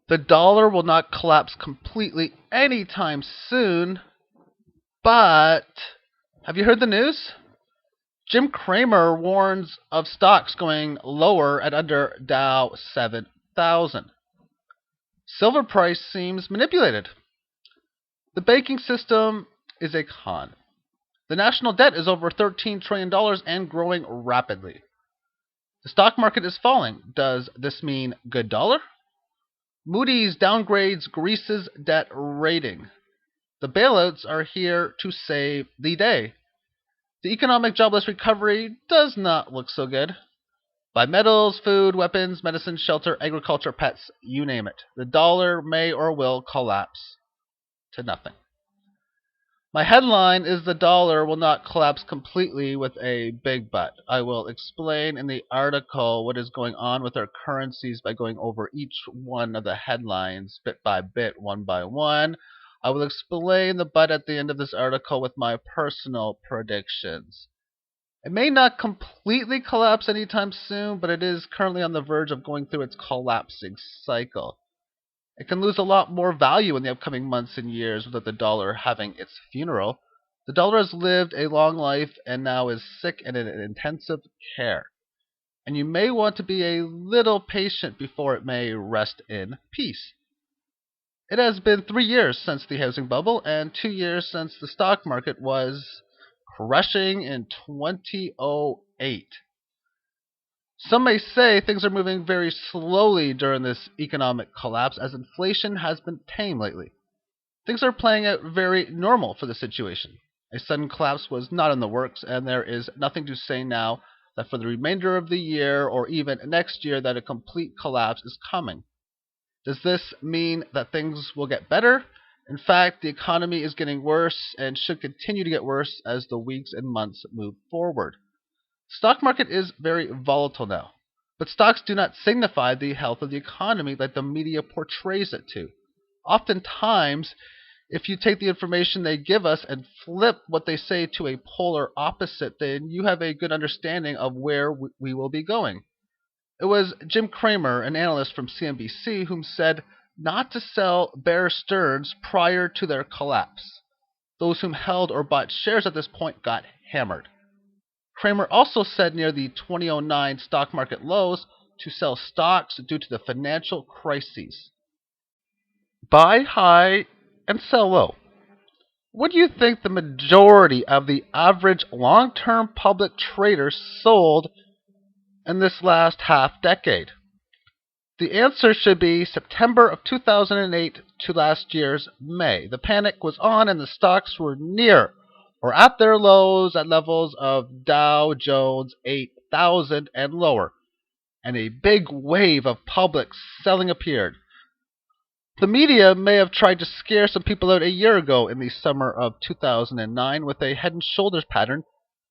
The dollar will not collapse completely anytime soon, but have you heard the news? Jim Cramer warns of stocks going lower at under Dow 7,000. Silver price seems manipulated. The banking system is a con. The national debt is over $13 trillion and growing rapidly. The stock market is falling. Does this mean good dollar? Moody's downgrades Greece's debt rating. The bailouts are here to save the day. The economic jobless recovery does not look so good. Buy metals, food, weapons, medicine, shelter, agriculture, pets, you name it. The dollar may or will collapse to nothing. My headline is the dollar will not collapse completely with a big but. I will explain in the article what is going on with our currencies by going over each one of the headlines bit by bit, one by one. I will explain the but at the end of this article with my personal predictions. It may not completely collapse anytime soon, but it is currently on the verge of going through its collapsing cycle. It can lose a lot more value in the upcoming months and years without the dollar having its funeral. The dollar has lived a long life and now is sick and in intensive care. And you may want to be a little patient before it may rest in peace. It has been 3 years since the housing bubble and 2 years since the stock market was crashing in 2008. Some may say things are moving very slowly during this economic collapse as inflation has been tame lately. Things are playing out very normal for the situation. A sudden collapse was not in the works, and there is nothing to say now that for the remainder of the year or even next year that a complete collapse is coming. Does this mean that things will get better? In fact, the economy is getting worse and should continue to get worse as the weeks and months move forward. Stock market is very volatile now, but stocks do not signify the health of the economy like the media portrays it to. Oftentimes, if you take the information they give us and flip what they say to a polar opposite, then you have a good understanding of where we will be going. It was Jim Cramer, an analyst from CNBC, whom said not to sell Bear Stearns prior to their collapse. Those whom held or bought shares at this point got hammered. Cramer also said near the 2009 stock market lows to sell stocks due to the financial crises. Buy high and sell low. What do you think the majority of the average long-term public traders sold in this last half decade? The answer should be September of 2008 to last year's May. The panic was on and the stocks were near or at their lows at levels of Dow Jones 8,000 and lower, and a big wave of public selling appeared. The media may have tried to scare some people out a year ago in the summer of 2009 with a head and shoulders pattern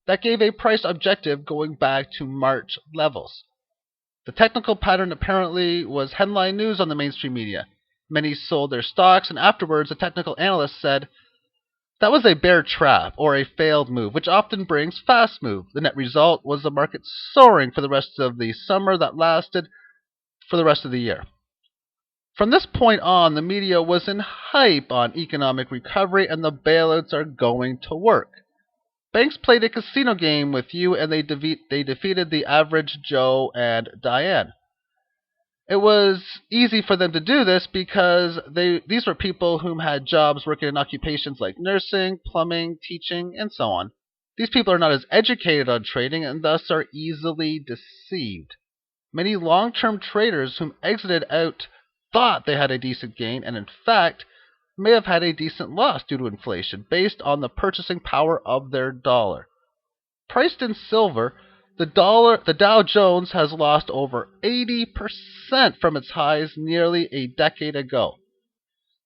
that gave a price objective going back to March levels. The technical pattern apparently was headline news on the mainstream media. Many sold their stocks, and afterwards a technical analyst said, that was a bear trap or a failed move, which often brings fast move. The net result was the market soaring for the rest of the summer that lasted for the rest of the year. From this point on, the media was in hype on economic recovery and the bailouts are going to work. Banks played a casino game with you and they defeated the average Joe and Diane. It was easy for them to do this because these were people whom had jobs working in occupations like nursing, plumbing, teaching, and so on. These people are not as educated on trading and thus are easily deceived. Many long-term traders whom exited out thought they had a decent gain and in fact may have had a decent loss due to inflation based on the purchasing power of their dollar. Priced in silver, the Dow Jones has lost over 80% from its highs nearly a decade ago.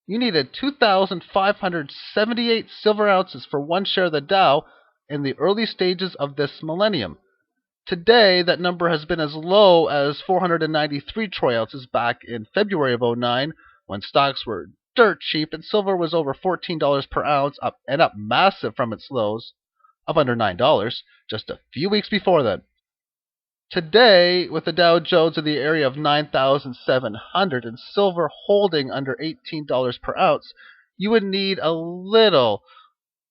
You needed 2,578 silver ounces for one share of the Dow in the early stages of this millennium. Today, that number has been as low as 493 troy ounces back in February of 2009 when stocks were dirt cheap and silver was over $14 per ounce up massive from its lows of under $9 just a few weeks before then. Today, with the Dow Jones in the area of 9,700 and silver holding under $18 per ounce, you would need a little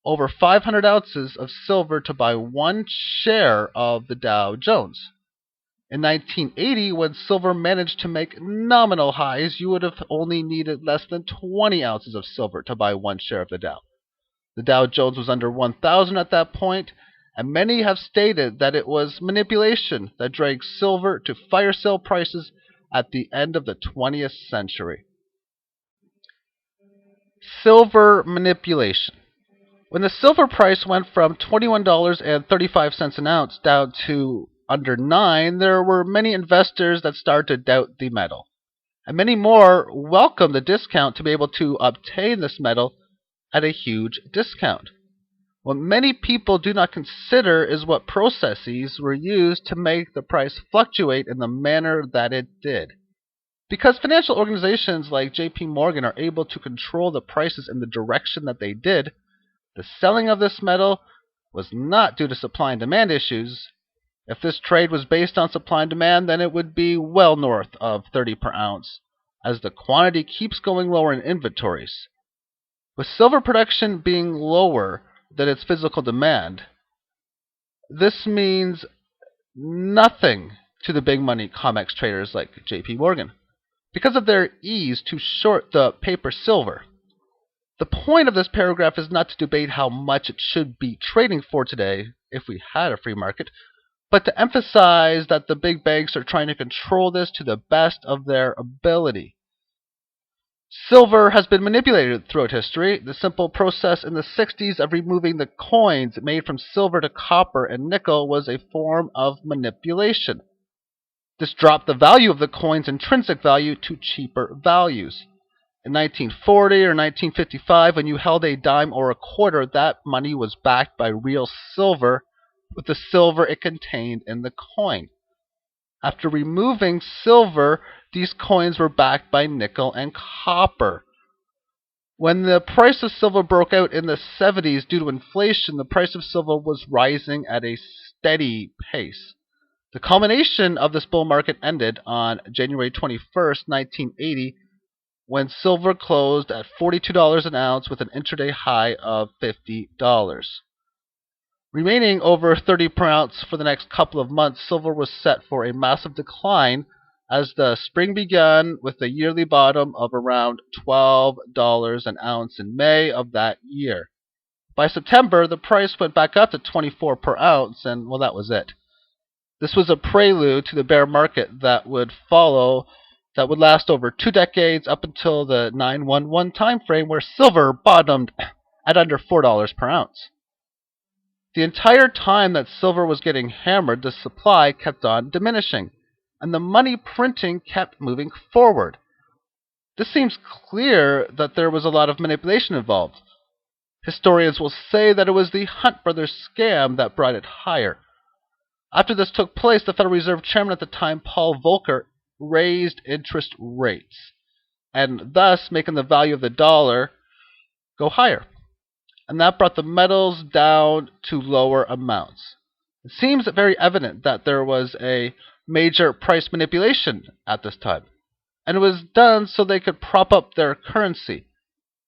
over 500 ounces of silver to buy one share of the Dow Jones. In 1980, when silver managed to make nominal highs, you would have only needed less than 20 ounces of silver to buy one share of the Dow. The Dow Jones was under 1,000 at that point, and many have stated that it was manipulation that dragged silver to fire sale prices at the end of the 20th century. Silver manipulation. When the silver price went from $21.35 an ounce down to under $9, there were many investors that started to doubt the metal. And many more welcomed the discount to be able to obtain this metal at a huge discount. What many people do not consider is what processes were used to make the price fluctuate in the manner that it did. Because financial organizations like JP Morgan are able to control the prices in the direction that they did, the selling of this metal was not due to supply and demand issues. If this trade was based on supply and demand, then it would be well north of 30 per ounce, as the quantity keeps going lower in inventories. With silver production being lower than its physical demand, this means nothing to the big money COMEX traders like JP Morgan, because of their ease to short the paper silver. The point of this paragraph is not to debate how much it should be trading for today if we had a free market, but to emphasize that the big banks are trying to control this to the best of their ability. Silver has been manipulated throughout history. The simple process in the 60s of removing the coins made from silver to copper and nickel was a form of manipulation. This dropped the value of the coin's intrinsic value to cheaper values. In 1940 or 1955, when you held a dime or a quarter, that money was backed by real silver with the silver it contained in the coin. After removing silver, these coins were backed by nickel and copper. When the price of silver broke out in the 70s due to inflation, the price of silver was rising at a steady pace. The culmination of this bull market ended on January 21st, 1980, when silver closed at $42 an ounce with an intraday high of $50. Remaining over 30 per ounce for the next couple of months, silver was set for a massive decline as the spring began with a yearly bottom of around $12 an ounce in May of that year. By September, the price went back up to 24 per ounce, and well, that was it. This was a prelude to the bear market that would follow, that would last over 2 decades up until the 911 time frame, where silver bottomed at under $4 per ounce. The entire time that silver was getting hammered, the supply kept on diminishing, and the money printing kept moving forward. This seems clear that there was a lot of manipulation involved. Historians will say that it was the Hunt brothers scam that brought it higher. After this took place, the Federal Reserve Chairman at the time, Paul Volcker, raised interest rates, and thus making the value of the dollar go higher. And that brought the metals down to lower amounts. It seems very evident that there was a major price manipulation at this time, and it was done so they could prop up their currency.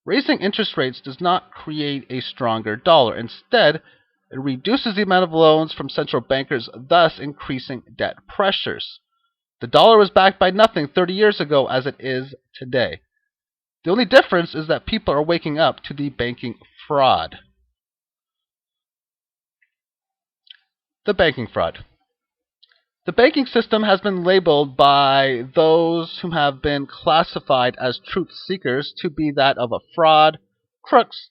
Raising interest rates does not create a stronger dollar. Instead, it reduces the amount of loans from central bankers, thus increasing debt pressures. The dollar was backed by nothing 30 years ago as it is today. The only difference is that people are waking up to the banking fraud. The banking fraud. The banking system has been labeled by those who have been classified as truth seekers to be that of a fraud, crooks,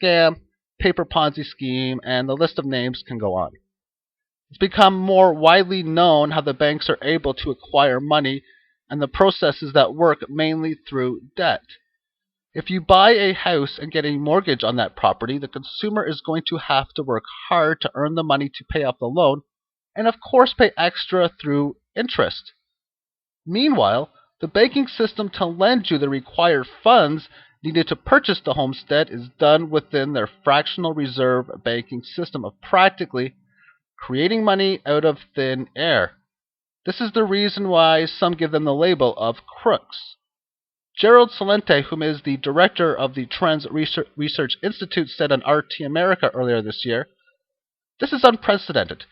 scam, paper Ponzi scheme, and the list of names can go on. It's become more widely known how the banks are able to acquire money and the processes that work mainly through debt. If you buy a house and get a mortgage on that property, the consumer is going to have to work hard to earn the money to pay off the loan, and of course pay extra through interest. Meanwhile, the banking system to lend you the required funds needed to purchase the homestead is done within their fractional reserve banking system of practically creating money out of thin air. This is the reason why some give them the label of crooks. Gerald Celente, whom is the director of the Trends Research Institute, said on RT America earlier this year, "This is unprecedented.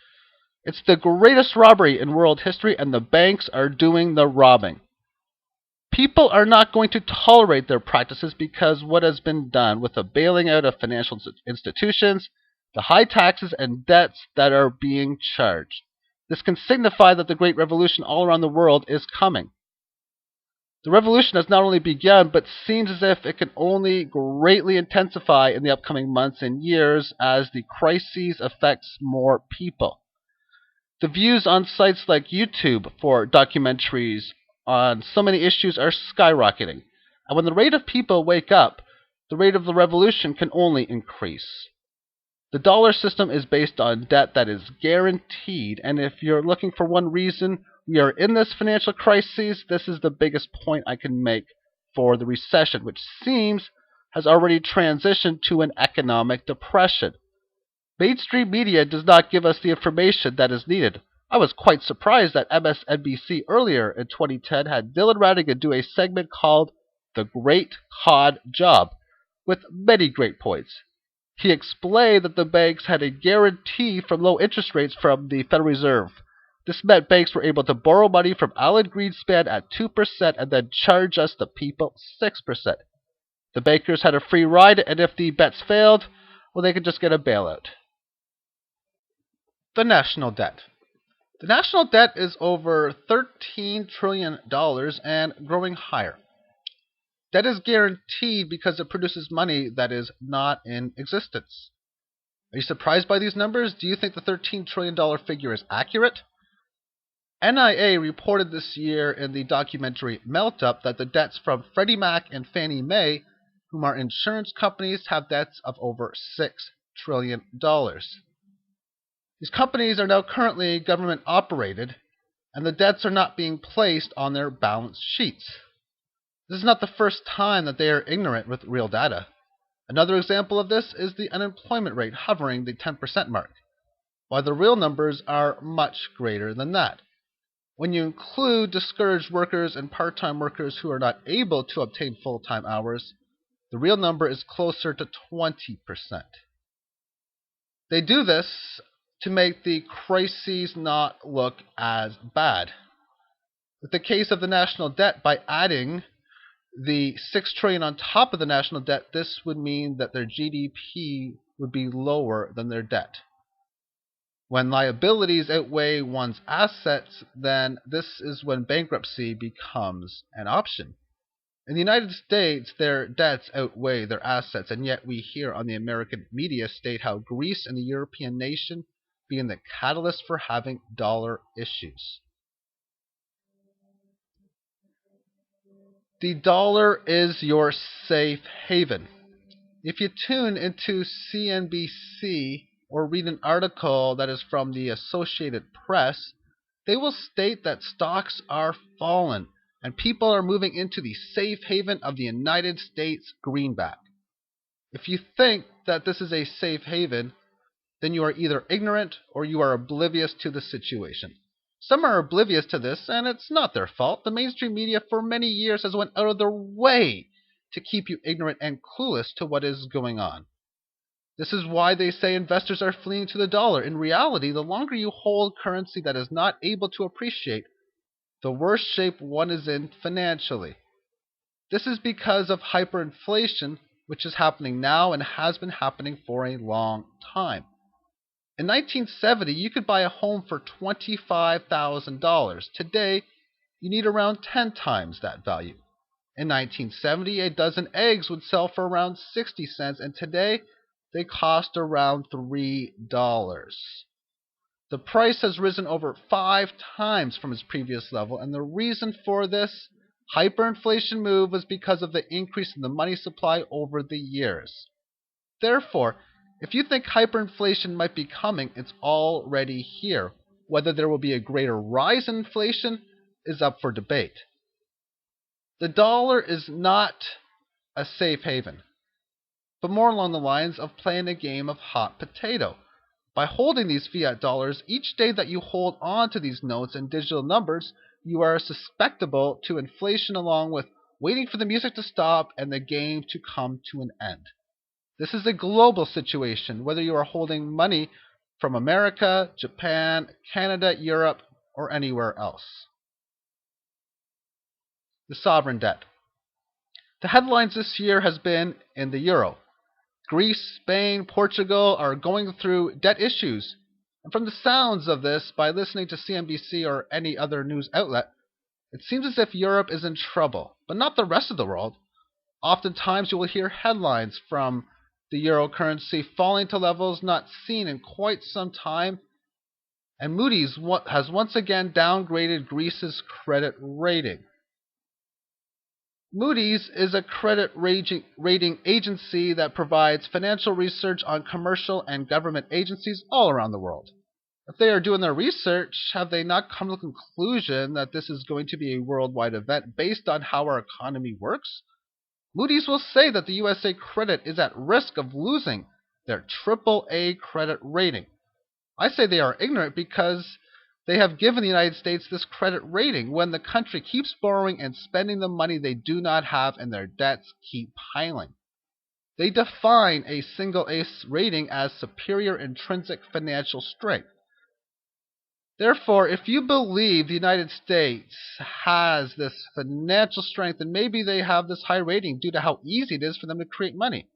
It's the greatest robbery in world history, and the banks are doing the robbing. People are not going to tolerate their practices because what has been done with the bailing out of financial institutions, the high taxes and debts that are being charged. This can signify that the great revolution all around the world is coming. The revolution has not only begun, but seems as if it can only greatly intensify in the upcoming months and years as the crisis affects more people. The views on sites like YouTube for documentaries on so many issues are skyrocketing. And when the rate of people wake up, the rate of the revolution can only increase. The dollar system is based on debt that is guaranteed, and if you're looking for one reason we are in this financial crisis, this is the biggest point I can make for the recession, which seems has already transitioned to an economic depression. Mainstream media does not give us the information that is needed. I was quite surprised that MSNBC earlier in 2010 had Dylan Ratigan do a segment called The Great Cod Job, with many great points. He explained that the banks had a guarantee from low interest rates from the Federal Reserve. This meant banks were able to borrow money from Alan Greenspan at 2% and then charge us, the people, 6%. The bankers had a free ride, and if the bets failed, well, they could just get a bailout. The national debt. The national debt is over $13 trillion and growing higher. Debt is guaranteed because it produces money that is not in existence. Are you surprised by these numbers? Do you think the $13 trillion figure is accurate? NIA reported this year in the documentary Melt Up that the debts from Freddie Mac and Fannie Mae, whom are insurance companies, have debts of over $6 trillion. These companies are now currently government operated, and the debts are not being placed on their balance sheets. This is not the first time that they are ignorant with real data. Another example of this is the unemployment rate hovering the 10% mark, while the real numbers are much greater than that. When you include discouraged workers and part-time workers who are not able to obtain full-time hours, the real number is closer to 20%. They do this to make the crises not look as bad. With the case of the national debt, by adding the $6 trillion on top of the national debt, this would mean that their GDP would be lower than their debt. When liabilities outweigh one's assets, then this is when bankruptcy becomes an option. In the United States, their debts outweigh their assets, and yet we hear on the American media state how Greece and the European nation being the catalyst for having dollar issues. The dollar is your safe haven. If you tune into CNBC or read an article that is from the Associated Press, they will state that stocks are fallen and people are moving into the safe haven of the United States greenback. If you think that this is a safe haven, then you are either ignorant or you are oblivious to the situation. Some are oblivious to this, and it's not their fault. The mainstream media for many years has went out of their way to keep you ignorant and clueless to what is going on. This is why they say investors are fleeing to the dollar. In reality, the longer you hold currency that is not able to appreciate, the worse shape one is in financially. This is because of hyperinflation, which is happening now and has been happening for a long time. In 1970, you could buy a home for $25,000. Today, you need around 10 times that value. In 1970, a dozen eggs would sell for around 60 cents, and today they cost around $3. The price has risen over 5 times from its previous level, and the reason for this hyperinflation move was because of the increase in the money supply over the years. Therefore, if you think hyperinflation might be coming, it's already here. Whether there will be a greater rise in inflation is up for debate. The dollar is not a safe haven, but more along the lines of playing a game of hot potato. By holding these fiat dollars, each day that you hold on to these notes and digital numbers, you are susceptible to inflation along with waiting for the music to stop and the game to come to an end. This is a global situation, whether you are holding money from America, Japan, Canada, Europe, or anywhere else. The sovereign debt. The headlines this year has been in the euro. Greece, Spain, Portugal are going through debt issues. And from the sounds of this, by listening to CNBC or any other news outlet, it seems as if Europe is in trouble, but not the rest of the world. Oftentimes you will hear headlines from the euro currency falling to levels not seen in quite some time, and Moody's has once again downgraded Greece's credit rating. Moody's is a credit rating agency that provides financial research on commercial and government agencies all around the world. If they are doing their research, have they not come to the conclusion that this is going to be a worldwide event based on how our economy works? Moody's will say that the USA credit is at risk of losing their AAA credit rating. I say they are ignorant because they have given the United States this credit rating when the country keeps borrowing and spending the money they do not have and their debts keep piling. They define a single A rating as superior intrinsic financial strength. Therefore, if you believe the United States has this financial strength, then maybe they have this high rating due to how easy it is for them to create money.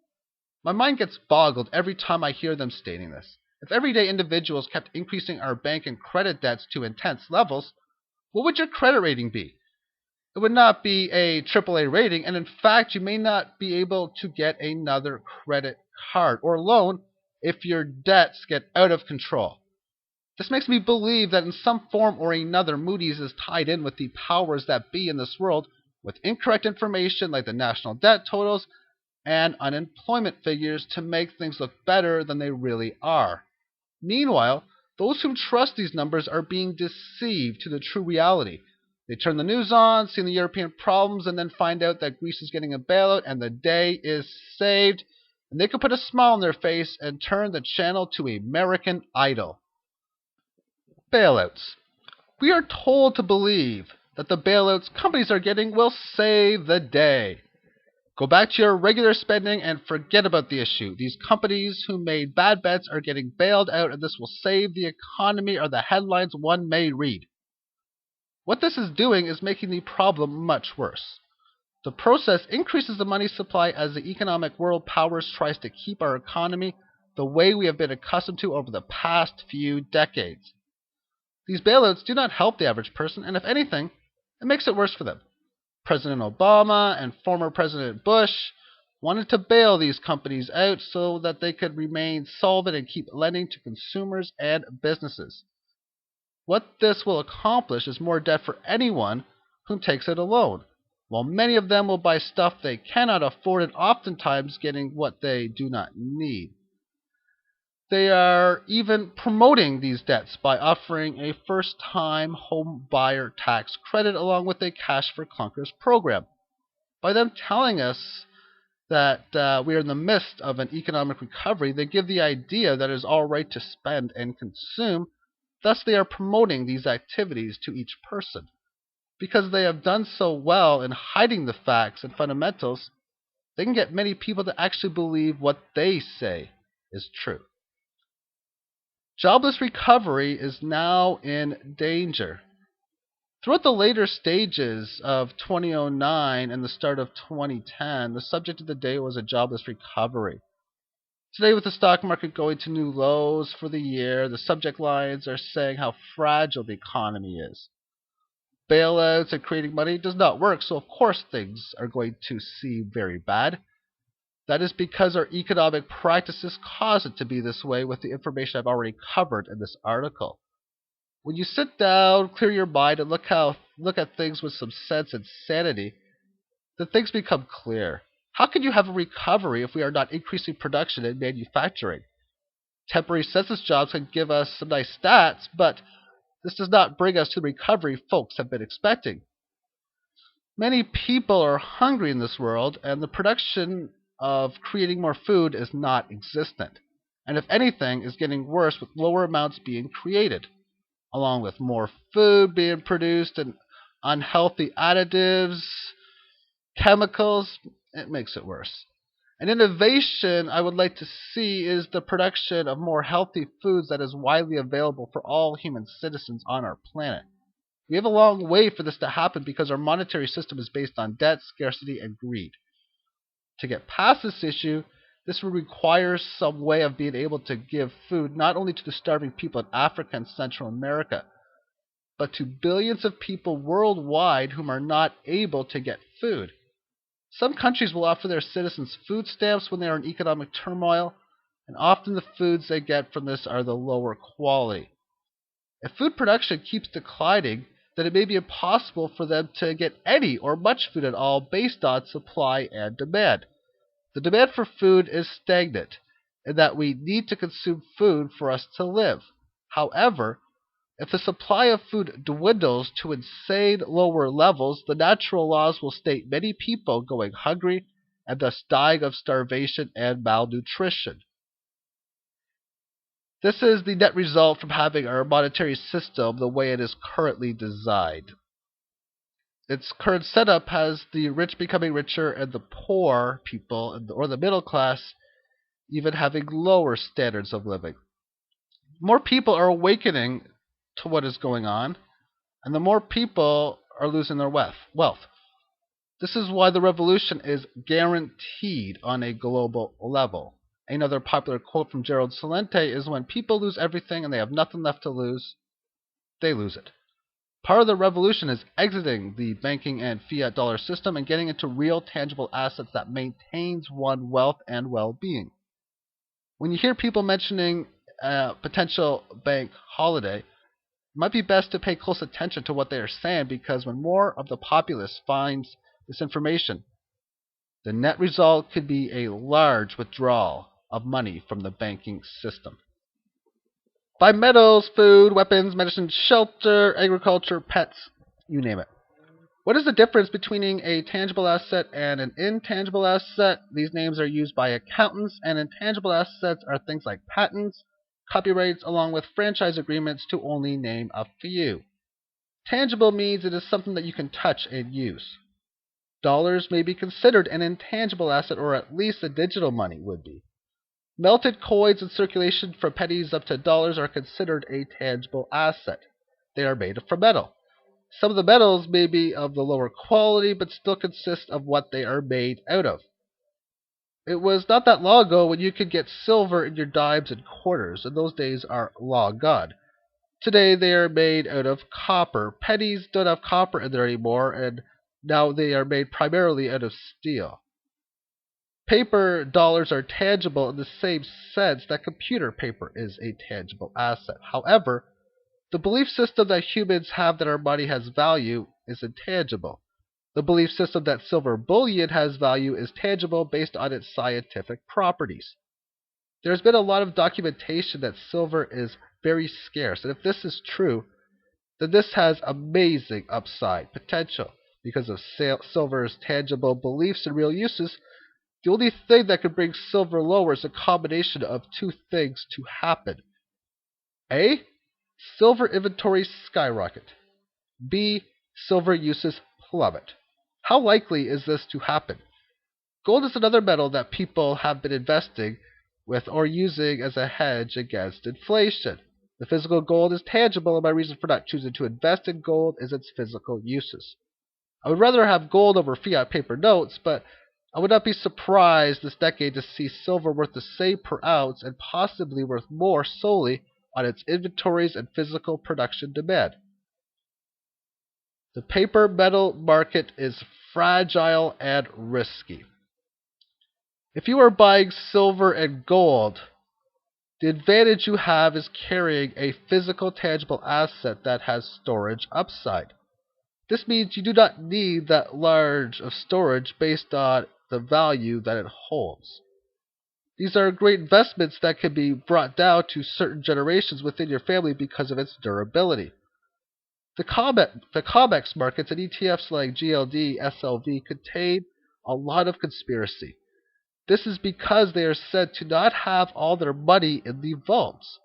My mind gets boggled every time I hear them stating this. If everyday individuals kept increasing our bank and credit debts to intense levels, what would your credit rating be? It would not be a AAA rating, and in fact, you may not be able to get another credit card or loan if your debts get out of control. This makes me believe that in some form or another, Moody's is tied in with the powers that be in this world with incorrect information like the national debt totals and unemployment figures to make things look better than they really are. Meanwhile, those who trust these numbers are being deceived to the true reality. They turn the news on, see the European problems, and then find out that Greece is getting a bailout and the day is saved, and they can put a smile on their face and turn the channel to American Idol. Bailouts. We are told to believe that the bailouts companies are getting will save the day. Go back to your regular spending and forget about the issue. These companies who made bad bets are getting bailed out, and this will save the economy, are the headlines one may read. What this is doing is making the problem much worse. The process increases the money supply as the economic world powers tries to keep our economy the way we have been accustomed to over the past few decades. These bailouts do not help the average person, and if anything, it makes it worse for them. President Obama and former President Bush wanted to bail these companies out so that they could remain solvent and keep lending to consumers and businesses. What this will accomplish is more debt for anyone who takes out a loan, while many of them will buy stuff they cannot afford and oftentimes getting what they do not need. They are even promoting these debts by offering a first-time home buyer tax credit along with a cash for clunkers program. By them telling us that we are in the midst of an economic recovery, they give the idea that it is all right to spend and consume. Thus, they are promoting these activities to each person. Because they have done so well in hiding the facts and fundamentals, they can get many people to actually believe what they say is true. Jobless recovery is now in danger. Throughout the later stages of 2009 and the start of 2010, the subject of the day was a jobless recovery. Today, with the stock market going to new lows for the year, the subject lines are saying how fragile the economy is. Bailouts and creating money does not work, so of course things are going to seem very bad. That is because our economic practices cause it to be this way with the information I've already covered in this article. When you sit down, clear your mind, and look at things with some sense and sanity, then things become clear. How can you have a recovery if we are not increasing production and manufacturing? Temporary census jobs can give us some nice stats, but this does not bring us to the recovery folks have been expecting. Many people are hungry in this world, and the production of creating more food is not existent. and if anything, is getting worse with lower amounts being created, along with more food being produced and unhealthy additives, chemicals. It makes it worse. An innovation I would like to see is the production of more healthy foods that is widely available for all human citizens on our planet. We have a long way for this to happen because our monetary system is based on debt, scarcity, and greed. To get past this issue, this would require some way of being able to give food not only to the starving people in Africa and Central America, but to billions of people worldwide whom are not able to get food. Some countries will offer their citizens food stamps when they are in economic turmoil, and often the foods they get from this are the lower quality. If food production keeps declining, then it may be impossible for them to get any or much food at all based on supply and demand. The demand for food is stagnant, in that we need to consume food for us to live. However, if the supply of food dwindles to insane lower levels, the natural laws will state many people going hungry and thus dying of starvation and malnutrition. This is the net result from having our monetary system the way it is currently designed. Its current setup has the rich becoming richer and the poor people, or the middle class, even having lower standards of living. More people are awakening to what is going on, and the more people are losing their wealth. This is why the revolution is guaranteed on a global level. Another popular quote from Gerald Celente is, when people lose everything and they have nothing left to lose, they lose it. Part of the revolution is exiting the banking and fiat dollar system and getting into real tangible assets that maintains one wealth and well-being. When you hear people mentioning a potential bank holiday, it might be best to pay close attention to what they are saying, because when more of the populace finds this information, the net result could be a large withdrawal of money from the banking system. Buy metals, food, weapons, medicine, shelter, agriculture, pets, you name it. What is the difference between a tangible asset and an intangible asset? These names are used by accountants, and intangible assets are things like patents, copyrights, along with franchise agreements, to only name a few. Tangible means it is something that you can touch and use. Dollars may be considered an intangible asset, or at least the digital money would be. Melted coins in circulation from pennies up to dollars are considered a tangible asset. They are made from metal. Some of the metals may be of the lower quality, but still consist of what they are made out of. It was not that long ago when you could get silver in your dimes and quarters, and those days are long gone. Today they are made out of copper. Pennies don't have copper in there anymore, and now they are made primarily out of steel. Paper dollars are tangible in the same sense that computer paper is a tangible asset. However, the belief system that humans have that our money has value is intangible. The belief system that silver bullion has value is tangible based on its scientific properties. There's been a lot of documentation that silver is very scarce, and if this is true, then this has amazing upside potential. Because of silver's tangible beliefs and real uses, the only thing that could bring silver lower is a combination of two things to happen. A. Silver inventories skyrocket. B. Silver uses plummet. How likely is this to happen? Gold is another metal that people have been investing with or using as a hedge against inflation. The physical gold is tangible, and my reason for not choosing to invest in gold is its physical uses. I would rather have gold over fiat paper notes, but I would not be surprised this decade to see silver worth the same per ounce, and possibly worth more solely on its inventories and physical production demand. The paper metal market is fragile and risky. If you are buying silver and gold, the advantage you have is carrying a physical, tangible asset that has storage upside. This means you do not need that large of storage based on the value that it holds. These are great investments that can be brought down to certain generations within your family because of its durability. The COMEX markets and ETFs like GLD, SLV contain a lot of conspiracy. This is because they are said to not have all their money in the vaults.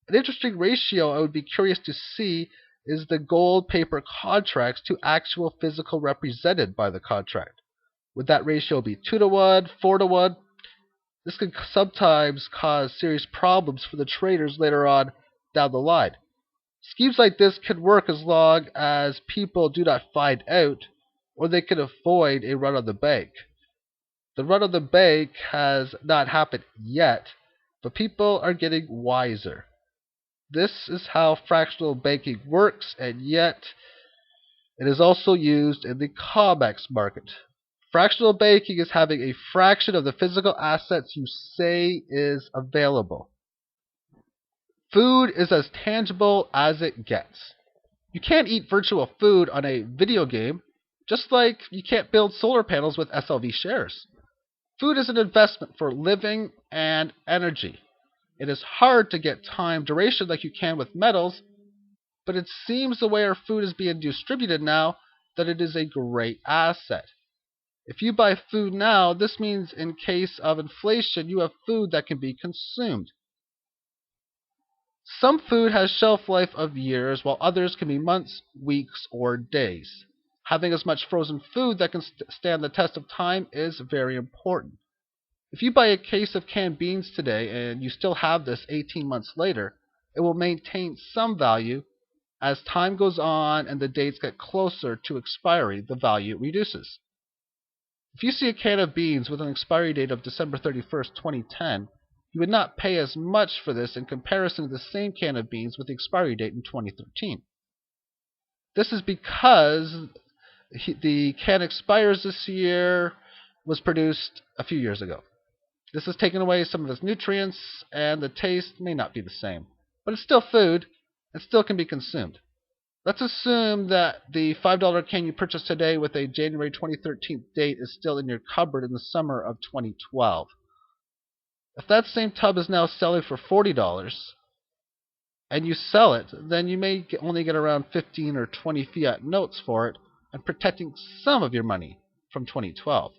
An interesting ratio I would be curious to see is the gold paper contracts to actual physical represented by the contract. Would that ratio be 2 to 1, 4 to 1? This can sometimes cause serious problems for the traders later on down the line. Schemes like this can work as long as people do not find out, or they can avoid a run on the bank. The run on the bank has not happened yet, but people are getting wiser. This is how fractional banking works, and yet it is also used in the COMEX market. Fractional banking is having a fraction of the physical assets you say is available. Food is as tangible as it gets. You can't eat virtual food on a video game, just like you can't build solar panels with SLV shares. Food is an investment for living and energy. It is hard to get time duration like you can with metals, but it seems the way our food is being distributed now that it is a great asset. If you buy food now, this means in case of inflation, you have food that can be consumed. Some food has shelf life of years, while others can be months, weeks, or days. Having as much frozen food that can stand the test of time is very important. If you buy a case of canned beans today and you still have this 18 months later, it will maintain some value. As time goes on and the dates get closer to expiry, the value reduces. If you see a can of beans with an expiry date of December 31st, 2010, you would not pay as much for this in comparison to the same can of beans with the expiry date in 2013. This is because the can expires this year, was produced a few years ago. This has taken away some of its nutrients, and the taste may not be the same. But it's still food, and still can be consumed. Let's assume that the $5 can you purchased today with a January 2013 date is still in your cupboard in the summer of 2012. If that same tub is now selling for $40 and you sell it, then you may only get around 15 or 20 fiat notes for it and protecting some of your money from 2012.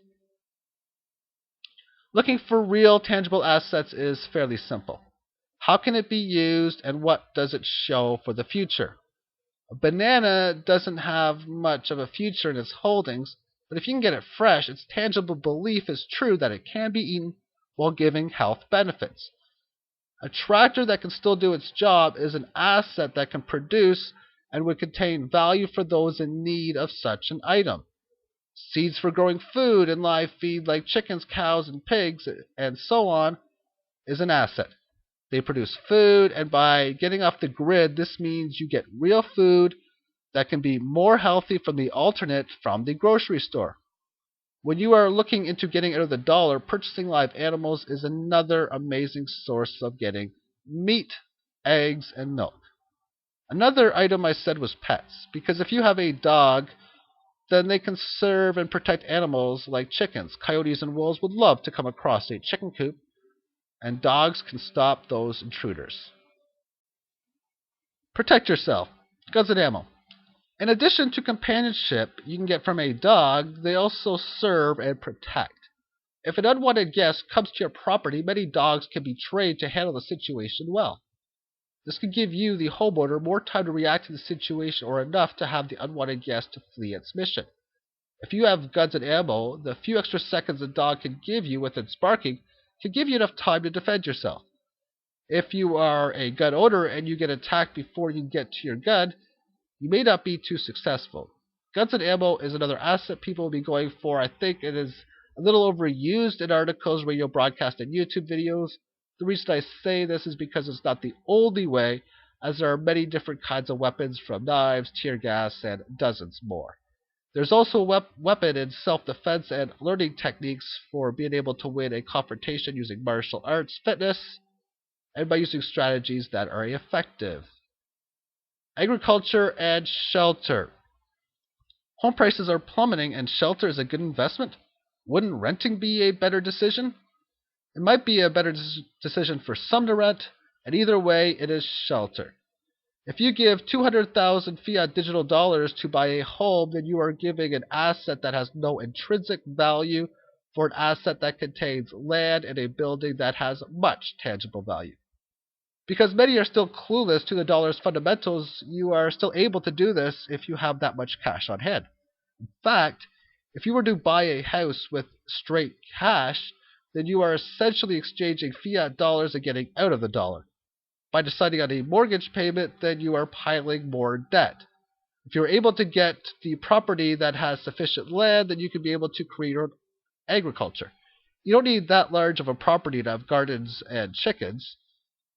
Looking for real tangible assets is fairly simple. How can it be used and what does it show for the future? A banana doesn't have much of a future in its holdings, but if you can get it fresh, its tangible belief is true that it can be eaten while giving health benefits. A tractor that can still do its job is an asset that can produce and would contain value for those in need of such an item. Seeds for growing food and live feed like chickens, cows, and pigs, and so on, is an asset. They produce food, and by getting off the grid, this means you get real food that can be more healthy from the alternate from the grocery store. When you are looking into getting out of the dollar, purchasing live animals is another amazing source of getting meat, eggs, and milk. Another item I said was pets, because if you have a dog, then they can serve and protect animals like chickens. Coyotes and wolves would love to come across a chicken coop, and dogs can stop those intruders. Protect yourself. Guns and ammo. In addition to companionship you can get from a dog, they also serve and protect. If an unwanted guest comes to your property, many dogs can be trained to handle the situation well. This can give you, the homeowner, more time to react to the situation or enough to have the unwanted guest to flee its mission. If you have guns and ammo, the few extra seconds a dog can give you with its barking can give you enough time to defend yourself. If you are a gun owner and you get attacked before you get to your gun, you may not be too successful. Guns and ammo is another asset people will be going for. I think it is a little overused in articles, radio broadcasts, and YouTube videos. The reason I say this is because it's not the only way, as there are many different kinds of weapons, from knives, tear gas, and dozens more. There's also a weapon in self-defense and learning techniques for being able to win a confrontation using martial arts, fitness, and by using strategies that are effective. Agriculture and shelter. Home prices are plummeting and shelter is a good investment. Wouldn't renting be a better decision? It might be a better decision for some to rent, and either way, it is shelter. If you give 200,000 fiat digital dollars to buy a home, then you are giving an asset that has no intrinsic value for an asset that contains land and a building that has much tangible value. Because many are still clueless to the dollar's fundamentals, you are still able to do this if you have that much cash on hand. In fact, if you were to buy a house with straight cash, then you are essentially exchanging fiat dollars and getting out of the dollar. By deciding on a mortgage payment, then you are piling more debt. If you're able to get the property that has sufficient land, then you can be able to create your own agriculture. You don't need that large of a property to have gardens and chickens.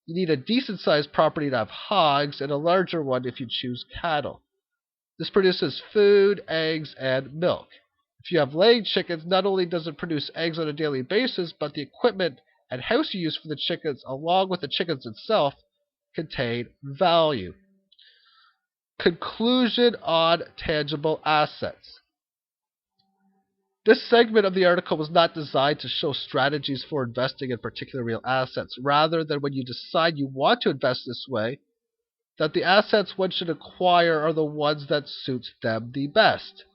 You need a decent sized property to have hogs and a larger one if you choose cattle. This produces food, eggs, and milk. If you have laying chickens, not only does it produce eggs on a daily basis, but the equipment and house you use for the chickens, along with the chickens itself, contain value. Conclusion on tangible assets. This segment of the article was not designed to show strategies for investing in particular real assets, rather than when you decide you want to invest this way, that the assets one should acquire are the ones that suits them the best.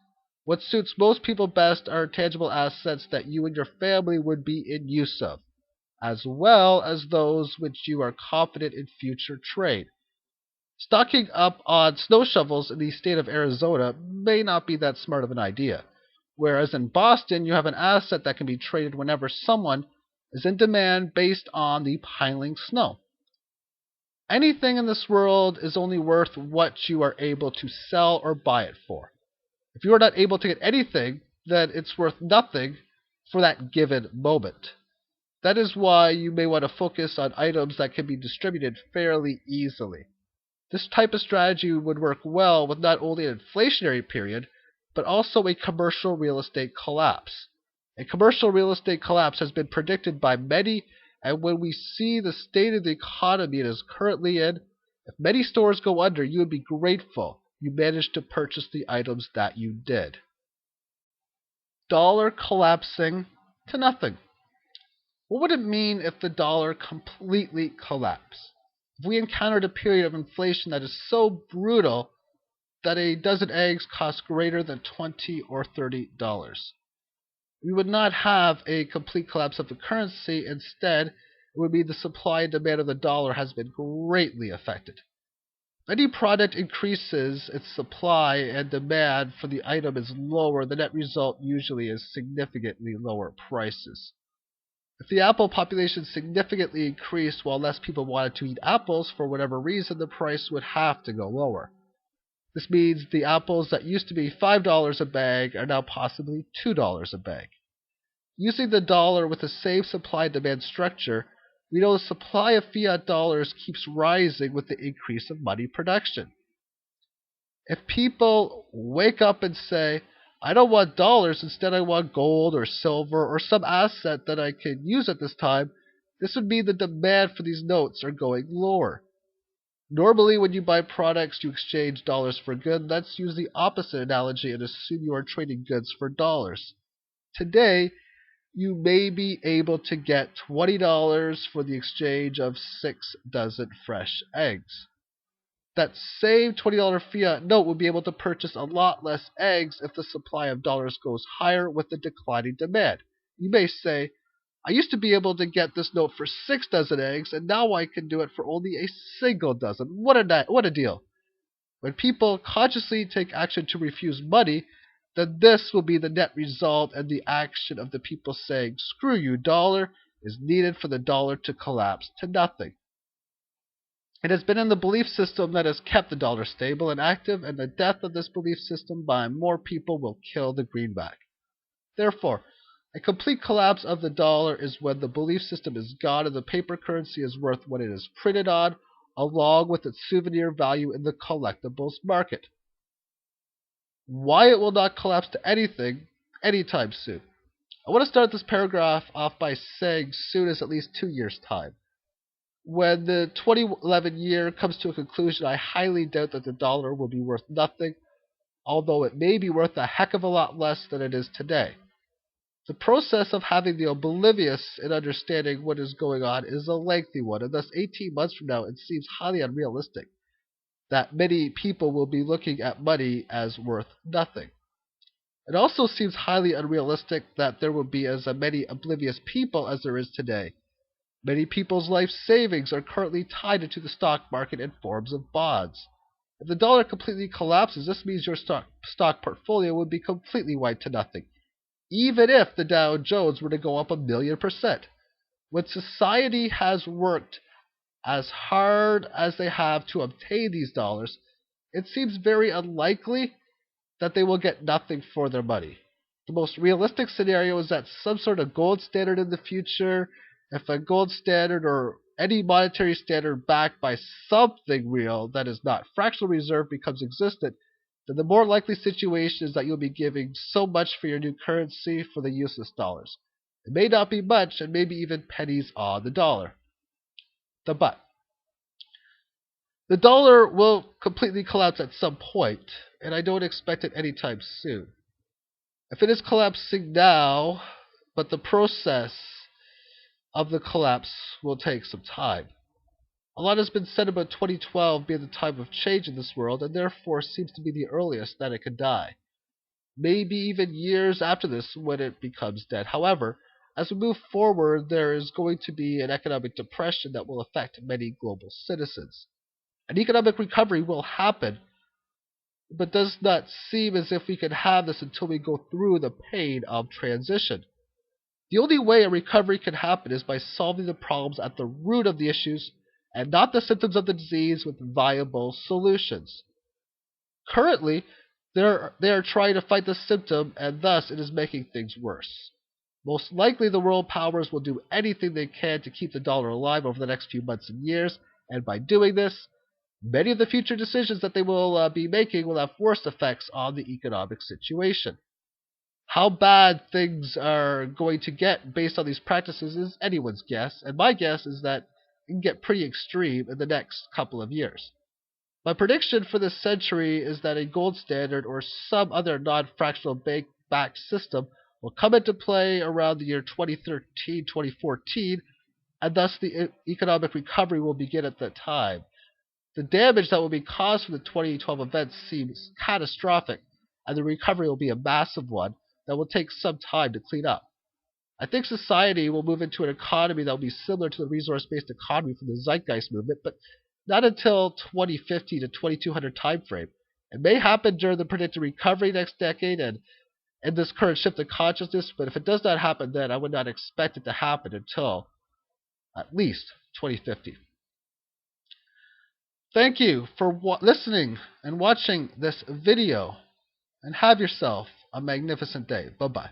What suits most people best are tangible assets that you and your family would be in use of, as well as those which you are confident in future trade. Stocking up on snow shovels in the state of Arizona may not be that smart of an idea, whereas in Boston you have an asset that can be traded whenever someone is in demand based on the piling snow. Anything in this world is only worth what you are able to sell or buy it for. If you are not able to get anything, then it's worth nothing for that given moment. That is why you may want to focus on items that can be distributed fairly easily. This type of strategy would work well with not only an inflationary period, but also a commercial real estate collapse. A commercial real estate collapse has been predicted by many, and when we see the state of the economy it is currently in, if many stores go under, you would be grateful you managed to purchase the items that you did. Dollar collapsing to nothing. What would it mean if the dollar completely collapsed? If we encountered a period of inflation that is so brutal that a dozen eggs cost greater than $20 or $30. We would not have a complete collapse of the currency. Instead, it would be the supply and demand of the dollar has been greatly affected. Any product increases its supply and demand for the item is lower, the net result usually is significantly lower prices. If the apple population significantly increased while less people wanted to eat apples for whatever reason, the price would have to go lower. This means the apples that used to be $5 a bag are now possibly $2 a bag. Using the dollar with the same supply-demand structure, we know the supply of fiat dollars keeps rising with the increase of money production. If people wake up and say, I don't want dollars, instead I want gold or silver or some asset that I can use at this time, this would mean the demand for these notes are going lower. Normally, when you buy products, you exchange dollars for goods. Let's use the opposite analogy and assume you are trading goods for dollars. Today, you may be able to get $20 for the exchange of 6 dozen fresh eggs. That same $20 fiat note will be able to purchase a lot less eggs if the supply of dollars goes higher with the declining demand. You may say, I used to be able to get this note for 6 dozen eggs, and now I can do it for only a single dozen. What a deal. When people consciously take action to refuse money, then this will be the net result, and the action of the people saying, screw you, dollar, is needed for the dollar to collapse to nothing. It has been in the belief system that has kept the dollar stable and active, and the death of this belief system by more people will kill the greenback. Therefore, a complete collapse of the dollar is when the belief system is gone and the paper currency is worth what it is printed on, along with its souvenir value in the collectibles market. Why it will not collapse to anything anytime soon. I want to start this paragraph off by saying soon is at least 2 years' time. When the 2011 year comes to a conclusion, I highly doubt that the dollar will be worth nothing, although it may be worth a heck of a lot less than it is today. The process of having the oblivious in understanding what is going on is a lengthy one, and thus 18 months from now it seems highly unrealistic that many people will be looking at money as worth nothing. It also seems highly unrealistic that there will be as many oblivious people as there is today. Many people's life savings are currently tied into the stock market in forms of bonds. If the dollar completely collapses, this means your stock portfolio would be completely wiped to nothing, even if the Dow Jones were to go up 1,000,000%. When society has worked as hard as they have to obtain these dollars, it seems very unlikely that they will get nothing for their money. The most realistic scenario is that some sort of gold standard in the future, if a gold standard or any monetary standard backed by something real that is not fractional reserve becomes existent, then the more likely situation is that you'll be giving so much for your new currency for the useless dollars. It may not be much, and maybe even pennies on the dollar. The but. The dollar will completely collapse at some point, and I don't expect it anytime soon. If it is collapsing now, but the process of the collapse will take some time. A lot has been said about 2012 being the time of change in this world, and therefore seems to be the earliest that it could die. Maybe even years after this when it becomes dead. However, as we move forward, there is going to be an economic depression that will affect many global citizens. An economic recovery will happen, but does not seem as if we can have this until we go through the pain of transition. The only way a recovery can happen is by solving the problems at the root of the issues and not the symptoms of the disease with viable solutions. Currently, they are trying to fight the symptom, and thus it is making things worse. Most likely, the world powers will do anything they can to keep the dollar alive over the next few months and years, and by doing this, many of the future decisions that they will be making will have worse effects on the economic situation. How bad things are going to get based on these practices is anyone's guess, and my guess is that it can get pretty extreme in the next couple of years. My prediction for this century is that a gold standard or some other non-fractional bank-backed system will come into play around the year 2013-2014, and thus the economic recovery will begin at that time. The damage that will be caused from the 2012 events seems catastrophic, and the recovery will be a massive one that will take some time to clean up. I think society will move into an economy that will be similar to the resource-based economy from the Zeitgeist movement, but not until 2050 to 2200 timeframe. It may happen during the predicted recovery next decade and in this current shift of consciousness, but if it does not happen then, I would not expect it to happen until at least 2050. Thank you for listening and watching this video, and have yourself a magnificent day. Bye-bye.